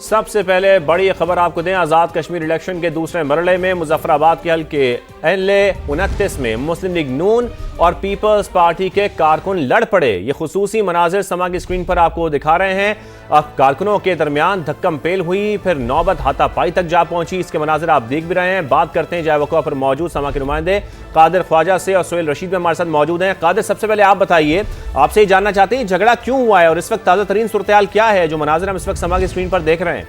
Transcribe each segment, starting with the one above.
सबसे पहले बड़ी खबर आपको दें, आज़ाद कश्मीर इलेक्शन के दूसरे मरहले में मुजफ्फराबाद के हल्के LA-29 में मुस्लिम लीग नून और पीपल्स पार्टी के कारकुन लड़ पड़े। ये खुसूसी मनाजिर समा की स्क्रीन पर आपको दिखा रहे हैं। अब कारकुनों के दरमियान धक्कम पेल हुई, फिर नौबत हाथापाई तक जा पहुंची। इसके मनाजिर आप देख भी रहे हैं। बात करते हैं जाए वक़्वा पर मौजूद समा के नुमाइंदे कादिर ख्वाजा से और सुहेल रशीद भी हमारे साथ मौजूद हैं। कादिर, सबसे पहले आप बताइए, आपसे ये जानना चाहते हैं झगड़ा क्यों हुआ है और इस वक्त ताज़ा तरीन सूरत हाल क्या है जो मनाजिर हम इस वक्त समा की स्क्रीन पर देख रहे हैं?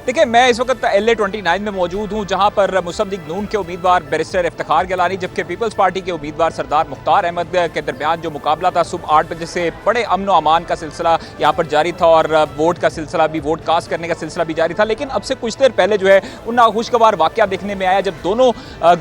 देखिए, मैं इस वक्त LA-29 में मौजूद हूं, जहां पर मुस्लिम लीग नून के उम्मीदवार बैरिस्टर इफ्तिखार गिलानी जबकि पीपल्स पार्टी के उम्मीदवार सरदार मुख्तार अहमद के दरमियान जो मुकाबला था सुबह 8 बजे से बड़े अमन व अमान का सिलसिला यहां पर जारी था और वोट का सिलसिला भी, वोट कास्ट करने का सिलसिला भी जारी था। लेकिन अब से कुछ देर पहले जो है उन नाखुशगवार वाक़या देखने में आया जब दोनों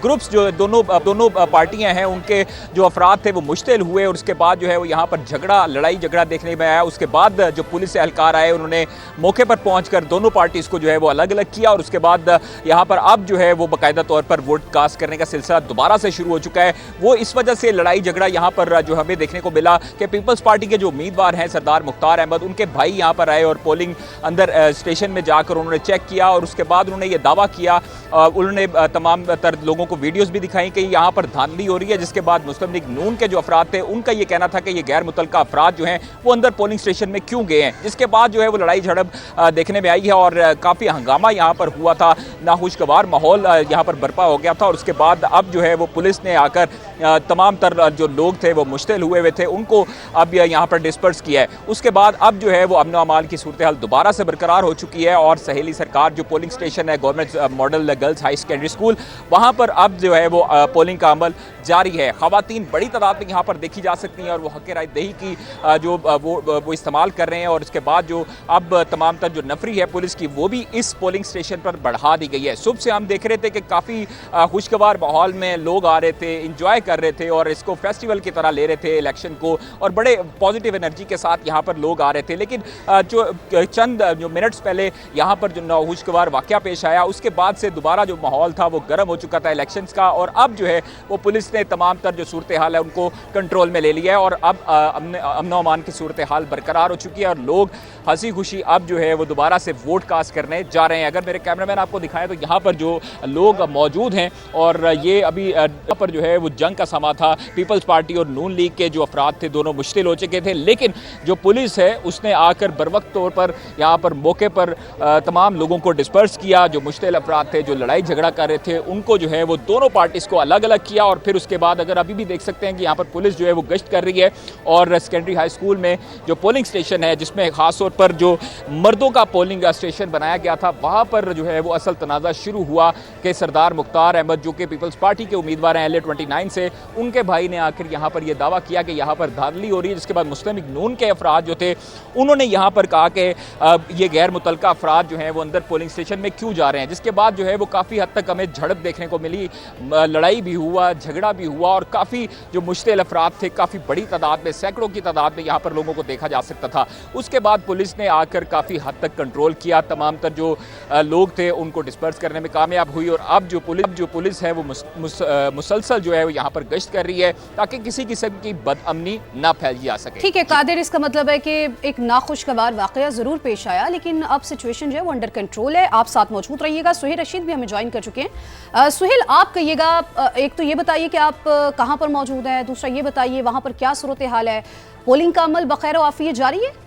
ग्रुप्स जो दोनों पार्टियाँ हैं उनके जो अफराद थे वो मुश्तिल हुए और उसके बाद जो है वो यहाँ पर लड़ाई झगड़ा देखने में आया। उसके बाद जो पुलिस एहलकार आए उन्होंने मौके पर पहुँच दोनों पार्टीज़ को जो है वो अलग अलग किया और उसके बाद यहाँ पर अब जो है वो बाकायदा तौर पर वोट कास्ट करने का सिलसिला दोबारा से शुरू हो चुका है। वो इस वजह से लड़ाई झगड़ा यहाँ पर जो हमें देखने को मिला कि पीपल्स पार्टी के जो उम्मीदवार हैं सरदार मुख्तार अहमद, उनके भाई यहाँ पर आए और पोलिंग अंदर स्टेशन में जाकर उन्होंने चेक किया और उसके बाद उन्होंने ये दावा किया, उन्होंने तमाम तर लोगों को वीडियोस भी दिखाई कि यहाँ पर धांधली हो रही है। जिसके बाद मुस्लिम लीग नून के जो अफराद थे उनका ये कहना था कि ये गैर मुतल्लका अफराद जो हैं वो अंदर पोलिंग स्टेशन में क्यों गए हैं। जिसके बाद जो है वो लड़ाई झड़प देखने में आई है और काफ़ी हंगामा यहाँ पर हुआ था, नाखुशगवार माहौल यहाँ पर बर्पा हो गया था। और उसके बाद अब जो है वो पुलिस ने आकर तमाम तर जो लोग थे वो मुश्तिल हुए थे उनको अब यहाँ पर डिस्पर्स किया है। उसके बाद अब जो है वो अमन अमान की सूरत हाल दोबारा से बरकरार हो चुकी है और सहेली सरकार जो पोलिंग स्टेशन है government model girls high secondary school, वहाँ पर अब जो है वो पोलिंग का अमल जारी है। ख़वातीन बड़ी तादाद में यहाँ पर देखी जा सकती हैं और वो हक़ राय दही की जो वो इस्तेमाल कर रहे हैं। और उसके बाद जो अब तमाम तर जो नफरी है पुलिस की वो भी इस पोलिंग स्टेशन पर बढ़ा दी गई है। सुबह से हम देख रहे थे कि काफ़ी खुशगवार माहौल में लोग आ रहे थे, इंजॉय कर रहे थे और इसको फेस्टिवल की तरह ले रहे थे इलेक्शन को और बड़े पॉजिटिव एनर्जी के साथ यहाँ पर लोग आ रहे थे। लेकिन जो चंद जो मिनट्स पहले यहाँ पर जो नाखुशगवार वाक़या पेश आया उसके बाद से दोबारा जो माहौल था वो गर्म हो चुका था इलेक्शंस का और अब जो है वो पुलिस ने तमाम तर जो सूरत हाल है उनको कंट्रोल में ले लिया है और अब अमन अमान की सूरत हाल बरकरार हो चुकी है और लोग हंसी खुशी अब जो है वो दोबारा से वोट कास्ट करने जा रहे हैं। अगर मेरे कैमरामैन आपको दिखाएं तो यहाँ पर जो लोग मौजूद हैं और ये अभी यहाँ पर जो है वो जंग का समा था। पीपल्स पार्टी और नून लीग के जो अफराद थे दोनों मुश्तिल हो चुके थे, लेकिन जो पुलिस है उसने आकर बरवक्त तौर पर यहाँ पर मौके पर तमाम लोगों को डिस्पर्स किया। जो मुश्तिल अफराद थे जो लड़ाई झगड़ा कर रहे थे उनको जो है वो दोनों पार्टीज़ को अलग अलग किया और फिर उसके बाद अगर अभी भी देख सकते हैं कि यहाँ पर पुलिस जो है वो गश्त कर रही है और सेकेंडरी हाई स्कूल में जो पोलिंग स्टेशन है जिसमें ख़ास तौर पर जो मर्दों का पोलिंग स्टेशन बनाया गया था वहाँ पर जो है वो असल तनाज़ा शुरू हुआ कि सरदार मुख्तार अहमद जो कि पीपल्स पार्टी के उम्मीदवार हैं LA-29 से, उनके भाई ने आखिर यहाँ पर यह दावा किया कि यहाँ पर धांधली हो रही है। जिसके बाद मुस्लिम लीग नून के अफराद जो थे उन्होंने यहाँ पर कहा कि ये गैर मुतल्लका अफराद जो हैं वो अंदर पोलिंग स्टेशन में क्यों जा रहे हैं। जिसके बाद जो है वो काफ़ी हद तक हमें झड़प देखने को मिली, लड़ाई भी हुआ, झगड़ा भी हुआ और काफ़ी जो मुश्तिल अफराद थे काफ़ी बड़ी तादाद में, सैकड़ों की तादाद में यहाँ पर लोगों को देखा जा सकता था। उसके बाद पुलिस ने आकर काफ़ी हद तक कंट्रोल किया, तमाम तर जो लोग थे उनको डिस्पर्स करने में कामयाब हुई और अब जो पुलिस है वो मुसलसल जो है वो यहाँ पर गश्त कर रही है ताकि किसी किस्म की बदअमनी ना फैल जा सके। ठीक है कादिर, इसका मतलब है कि एक नाखुशगवार वाकया ज़रूर पेश आया लेकिन अब सिचुएशन जो है वो अंडर कंट्रोल है। आप साथ मौजूद रहिएगा। सुहेल रशीद भी हमें ज्वाइन कर चुके हैं। सुहेल, आप कहिएगा, एक तो ये बताइए कि आप कहाँ पर मौजूद हैं, दूसरा ये बताइए वहाँ पर क्या सूरत हाल है, पोलिंग का अमल बखैर आफियत जारी है?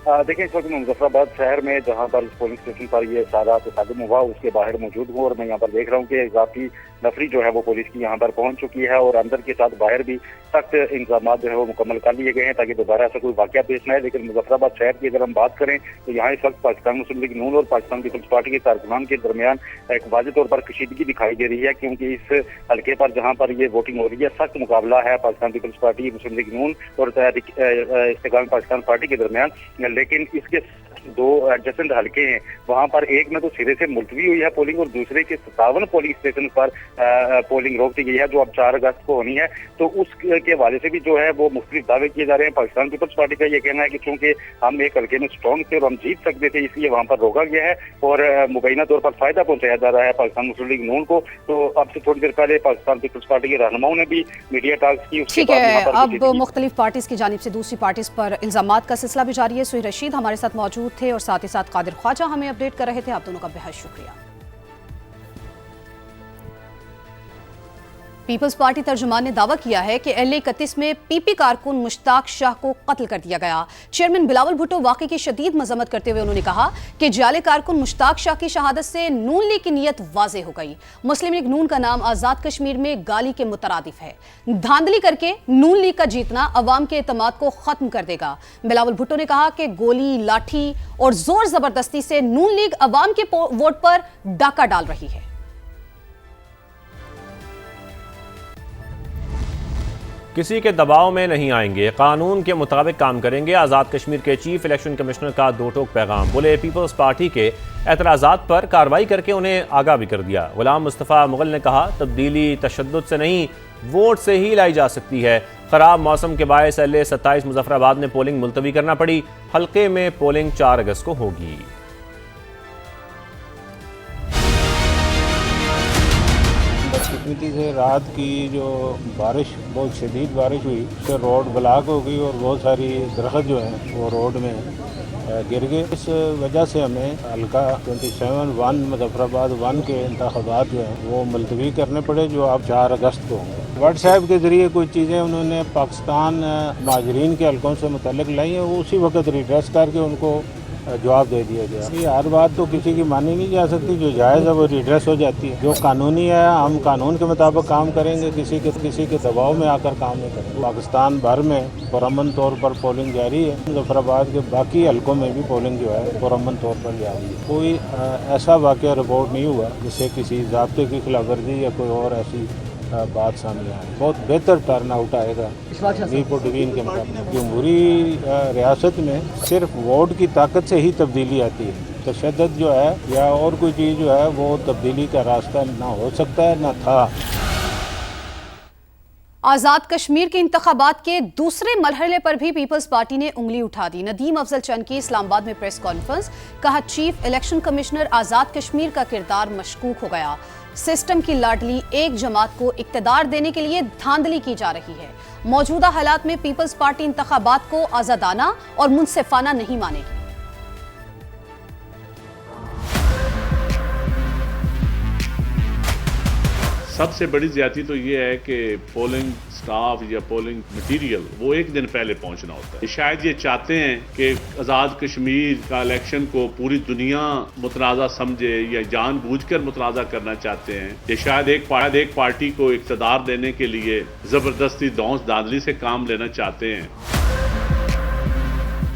देखिए, इस वक्त मुजफ्फराबाद शहर में जहाँ पर पोलिंग स्टेशन पर ये सारा तसादुम हुआ उसके बाहर मौजूद हूँ और मैं यहाँ पर देख रहा हूँ कि काफ़ी नफरी जो है वो पुलिस की यहाँ पर पहुँच चुकी है और अंदर के साथ बाहर भी सख्त इंतजाम जो है वो मुकम्मल कर लिए गए हैं ताकि दोबारा ऐसा कोई वाक़या पेश न आए। लेकिन मुजफ्फराबाद शहर की अगर हम बात करें तो यहाँ इस वक्त पाकिस्तान मुस्लिम लीग नून और पाकिस्तान पीपल्स पार्टी के कारकुनान के दरमियान एक वाज़ेह तौर पर कशीदगी दिखाई दे रही है क्योंकि इस हल्के पर जहाँ पर ये वोटिंग हो रही है सख्त मुकाबला है पाकिस्तान पीपल्स पार्टी, मुस्लिम लीग नून और इस्तेकाम पाकिस्तान पार्टी के दरमियान। लेकिन इसके दो एडजेसेंट हल्के हैं, वहां पर एक में तो सिरे से मुलतवी हुई है पोलिंग और दूसरे के 57 पोलिंग स्टेशन पर पोलिंग रोक दी गई है, जो अब 4 अगस्त को होनी है। तो उसके हवाले से भी जो है वो मुख्तलिफ दावे किए जा रहे हैं। पाकिस्तान पीपल्स पार्टी का ये कहना है कि चूंकि हम एक हल्के में स्ट्रॉन्ग थे और हम जीत सकते थे, इसलिए वहां पर रोका गया है और मुबैना तौर पर फायदा पहुंचाया जा रहा है पाकिस्तान मुस्लिम लीग नून को। तो अब से थोड़ी देर पहले पाकिस्तान पीपल्स पार्टी के रहनुमाओं ने भी मीडिया टॉक्स की। ठीक है, अब मुख्तलिफ पार्टीज की जानिब से दूसरी पार्टीज पर इल्जामात का सिलसिला भी जारी है। सुहेल रशीद हमारे साथ मौजूद थे और साथ ही साथ कादिर ख्वाजा हमें अपडेट कर रहे थे। आप दोनों का बेहद शुक्रिया। पीपल्स पार्टी तर्जुमान ने दावा किया है कि LA 31 में पीपी कारकुन मुश्ताक शाह को कत्ल कर दिया गया। चेयरमैन बिलावल भुट्टो वाक़े की शदीद मजम्मत करते हुए उन्होंने कहा कि जाले कारकुन मुश्ताक शाह की शहादत से नून लीग की नीयत वाज़े हो गई। मुस्लिम लीग नून का नाम आज़ाद कश्मीर में गाली के मुतरादिफ है। धांधली करके नून लीग का जीतना अवाम के एतमाद को खत्म कर देगा। बिलावल भुट्टो ने कहा कि गोली, लाठी और जोर जबरदस्ती से नून लीग अवाम के वोट पर डाका डाल रही है। किसी के दबाव में नहीं आएंगे, कानून के मुताबिक काम करेंगे। आज़ाद कश्मीर के चीफ इलेक्शन कमिश्नर का दो टोक पैगाम। बोले पीपल्स पार्टी के एतराज़ात पर कार्रवाई करके उन्हें आगाह भी कर दिया। गुलाम मुस्तफ़ा मुगल ने कहा तब्दीली तशद्दुद से नहीं, वोट से ही लाई जा सकती है। खराब मौसम के बायस LA 27 मुजफ्फराबाद में पोलिंग मुलतवी करना पड़ी। हल्के में पोलिंग 4 अगस्त को होगी। बदकिस्मती से रात की जो बारिश, बहुत शदीद बारिश हुई, उससे रोड ब्लॉक हो गई और बहुत सारी दरख्त जो हैं वो रोड में गिर गए। इस वजह से हमें हल्का 27-1 मुजफ्फराबाद 1 के इंतखाबात जो हैं वो मुलतवी करने पड़े, जो अब 4 अगस्त को होंगे। व्हाट्सएप के ज़रिए कुछ चीज़ें उन्होंने पाकिस्तान माजरीन के हल्कों से मुतल्लिक लाई हैं, वो उसी वक्त रिड्रेस करके उनको जवाब दे दिया गया। ये हर बात तो किसी की मानी नहीं जा सकती, जो जायज़ है वो रिड्रेस हो जाती है। जो कानूनी है हम कानून के मुताबिक काम करेंगे, किसी के दबाव में आकर काम नहीं करेंगे। पाकिस्तान भर में पुरअमन तौर पर पोलिंग जारी है। मुजफ्फराबाद के बाकी हल्कों में भी पोलिंग जो है पुरअमन तौर पर जारी है। कोई ऐसा वाक़या रिपोर्ट नहीं हुआ जिससे किसी ज़ाब्ते की खिलाफवर्जी या कोई और ऐसी बात सामने आए। बहुत बेहतर टर्न आउट आएगा मीरपुर डिवीजन के मुताबिक। जमहूरी रियासत में सिर्फ वोट की ताकत से ही तब्दीली आती है। तशद्दुद जो है या और कोई चीज़ जो है वो तब्दीली का रास्ता ना हो सकता है ना था। आज़ाद कश्मीर के इंतखाबात के दूसरे मरहले पर भी पीपल्स पार्टी ने उंगली उठा दी। नदीम अफजल चंद की इस्लामाबाद में प्रेस कॉन्फ्रेंस, कहा chief election commissioner Azad Kashmir का किरदार मशकूक हो गया। सिस्टम की लाडली एक जमात को इक्तदार देने के लिए धांधली की जा रही है। मौजूदा हालात में पीपल्स पार्टी इंतखाबात को आज़ादाना और मुनसिफाना नहीं मानेगी। सबसे बड़ी ज्यादती तो ये है कि पोलिंग स्टाफ या पोलिंग मटेरियल वो एक दिन पहले पहुंचना होता है। शायद ये चाहते हैं कि आज़ाद कश्मीर का इलेक्शन को पूरी दुनिया मुतनाज़ा समझे या जानबूझकर मुतनाज़ा करना चाहते हैं। ये शायद एक पार्टी को इक़्तिदार देने के लिए ज़बरदस्ती दौंस दादली से काम लेना चाहते हैं।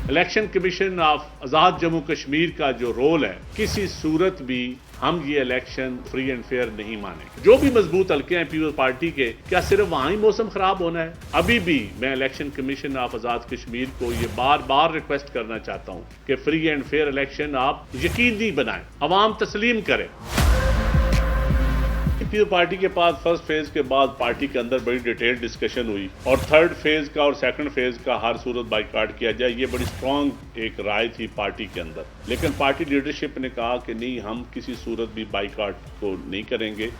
इलेक्शन कमीशन ऑफ आज़ाद जम्मू कश्मीर का जो रोल है, किसी सूरत भी हम ये इलेक्शन फ्री एंड फेयर नहीं मानेंगे। जो भी मजबूत हल्के हैं पीपल्स पार्टी के, क्या सिर्फ वहां ही मौसम खराब होना है? अभी भी मैं election commission of Azad Kashmir को ये बार बार रिक्वेस्ट करना चाहता हूं कि फ्री एंड फेयर इलेक्शन आप यकीनी बनाएं, अवाम तस्लीम करें। पीपल्स पार्टी के पास फर्स्ट फेज के बाद पार्टी के अंदर बड़ी डिटेल डिस्कशन हुई और थर्ड फेज का और सेकंड फेज का हर सूरत बाइकाट किया जाए, ये बड़ी स्ट्रांग एक राय थी पार्टी के अंदर। लेकिन पार्टी लीडरशिप ने कहा कि नहीं, हम किसी सूरत भी बाइकाट को नहीं करेंगे।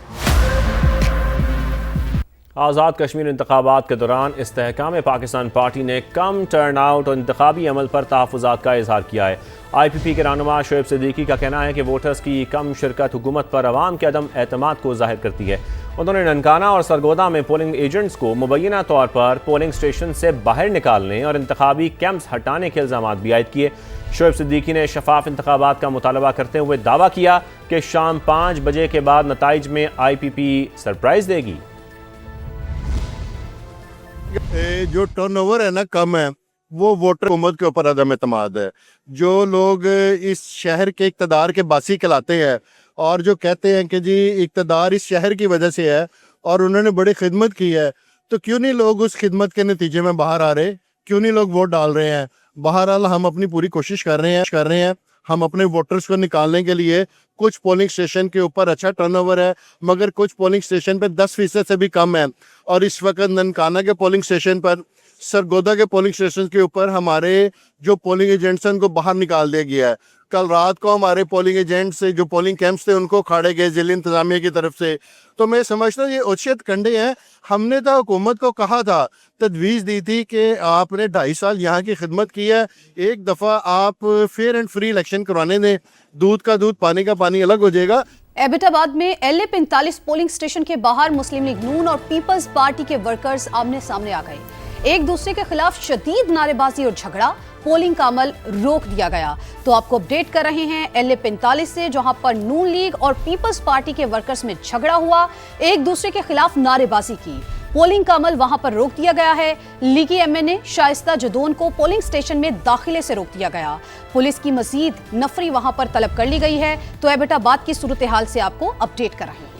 आज़ाद कश्मीर इंतखाबात के दौरान इस्तेहकाम पाकिस्तान पार्टी ने कम टर्न आउट और इंतखाबी अमल पर तहफ़्फ़ुज़ात का इजहार किया है। IPP के रहनुमा शोएब सिद्दीकी का कहना है कि वोटर्स की कम शिरकत हुकूमत पर अवाम के अदम एतमाद को जाहिर करती है। उन्होंने ननकाना और सरगोदा में पोलिंग एजेंट्स को मुबैना तौर पर पोलिंग स्टेशन से बाहर निकालने और इंतखाबी कैंप्स हटाने के इल्ज़ाम भी आयद किए। शोएब सिद्दीकी ने शफाफ इंतखाबात का मुतालबा करते हुए दावा किया कि शाम 5 बजे के बाद नताइज में IPP सरप्राइज़ देगी। जो टर्नओवर है ना कम है, वो वोटर हुकूमत के ऊपर अदम एतमाद है। जो लोग इस शहर के इक़्तिदार के बासी कहलाते हैं और जो कहते हैं कि जी इक़्तिदार इस शहर की वजह से है और उन्होंने बड़ी खिदमत की है, तो क्यों नहीं लोग उस खिदमत के नतीजे में बाहर आ रहे? क्यों नहीं लोग वोट डाल रहे हैं? बहरहाल हम अपनी पूरी कोशिश कर रहे हैं। हम अपने वोटर्स को निकालने के लिए, कुछ पोलिंग स्टेशन के ऊपर अच्छा टर्नओवर है, मगर कुछ पोलिंग स्टेशन पे 10% से भी कम है। और इस वक्त ननकाना के पोलिंग स्टेशन पर, सरगोदा के पोलिंग स्टेशन के ऊपर हमारे जो पोलिंग एजेंट्स हैं उनको बाहर निकाल दिया गया है। कल रात को हमारे पोलिंग एजेंट से जो पोलिंग कैंप्स थे उनको खाड़े गए जिला इंतजामिया की तरफ से। तो मैं समझता हूँ ये उचित कंडे हैं। हमने तो हुकूमत को कहा था, तजवीज़ दी थी कि आपने 2.5 साल यहाँ की खिदमत की है, एक दफ़ा आप फेयर एंड फ्री इलेक्शन करवाने दें, दूध का दूध पानी का पानी अलग हो जाएगा। एबटाबाद में LA 45 पोलिंग स्टेशन के बाहर मुस्लिम लीग नून और पीपल्स पार्टी के वर्कर्स आमने सामने आ गए। एक दूसरे के खिलाफ शदीद नारेबाजी और झगड़ा, पोलिंग का अमल रोक दिया गया। तो आपको अपडेट कर रहे हैं LA 45 से, जहां पर नून लीग और पीपल्स पार्टी के वर्कर्स में झगड़ा हुआ, एक दूसरे के खिलाफ नारेबाजी की, पोलिंग का अमल वहां पर रोक दिया गया है। लीगी MNA शाइस्ता जदोन को पोलिंग स्टेशन में दाखिले से रोक दिया गया। पुलिस की मजीद नफरी वहां पर तलब कर ली गई है। तो एबटाबाद की सूरत हाल से आपको अपडेट कर रहे हैं।